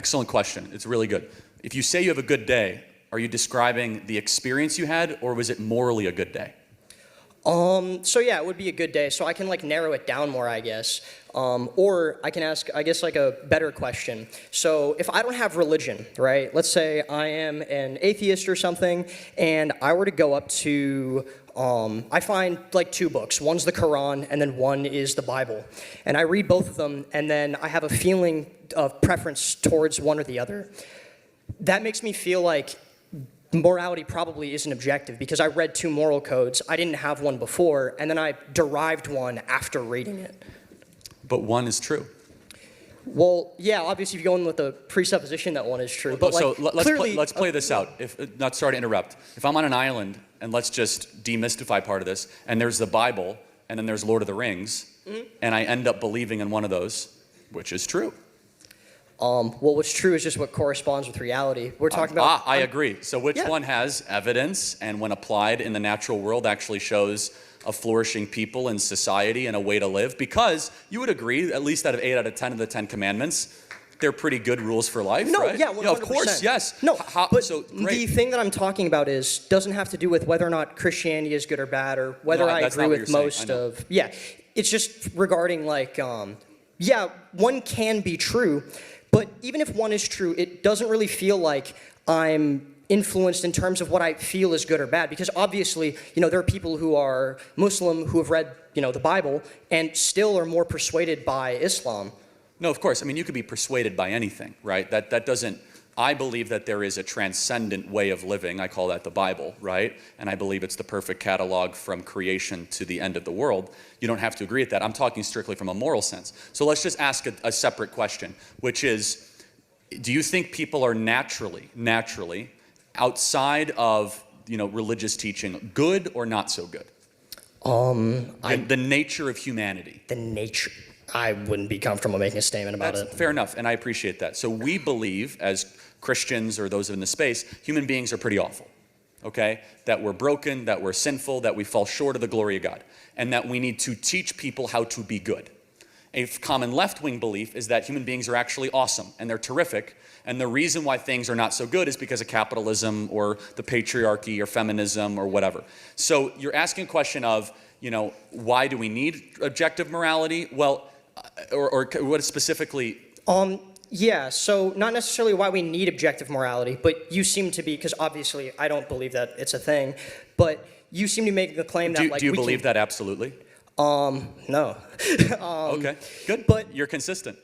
Excellent question. It's really good. If you say you have a good day, are you describing the experience you had, or was it morally a good day? So yeah, it would be a good day. So I can like narrow it down more, I guess. Or I can ask, I guess, like a better question. So if I don't have religion, right? Let's say I am an atheist or something, and I were to go up to, I find like two books. One's the Quran, and then one is the Bible. And I read both of them, and then I have a feeling of preference towards one or the other. That makes me feel like morality probably isn't objective because I read two moral codes. I didn't have one before, and then I derived one after reading it. But one is true. Well, yeah, obviously if you go in with the presupposition that one is true, but so like, let's play this out. Not sorry to interrupt. If I'm on an island, and let's just demystify part of this, and there's the Bible, and then there's Lord of the Rings, and I end up believing in one of those, which is true? Well, what's true is just what corresponds with reality. We're talking about... I agree. So which one has evidence, and when applied in the natural world actually shows a flourishing people and society and a way to live? Because you would agree, at least out of 8 out of 10 of the 10 commandments, they're pretty good rules for life, no, right? Yeah, 100%. Yeah, of course, yes. No, but so, great. The thing that I'm talking about doesn't have to do with whether or not Christianity is good or bad, or whether I agree with most of... Yeah, it's just regarding like, yeah, one can be true, but even if one is true, it doesn't really feel like I'm influenced in terms of what I feel is good or bad. Because obviously, there are people who are Muslim who have read, the Bible and still are more persuaded by Islam. No, of course. I mean, you could be persuaded by anything, right? That doesn't... I believe that there is a transcendent way of living. I call that the Bible, right? And I believe it's the perfect catalog from creation to the end of the world. You don't have to agree with that. I'm talking strictly from a moral sense. So let's just ask a separate question, which is, do you think people are naturally, outside of, religious teaching, good or not so good? The nature of humanity. The nature... I wouldn't be comfortable making a statement about it. Fair enough, and I appreciate that. So we believe, as Christians or those in the space, human beings are pretty awful, okay? That we're broken, that we're sinful, that we fall short of the glory of God, and that we need to teach people how to be good. A common left-wing belief is that human beings are actually awesome, and they're terrific, and the reason why things are not so good is because of capitalism or the patriarchy or feminism or whatever. So you're asking a question of, why do we need objective morality? Well, or what specifically? Yeah, so not necessarily why we need objective morality, but you seem to be, because obviously I don't believe that it's a thing, but you seem to make the claim that do you believe that absolutely? No. Okay, good. But you're consistent.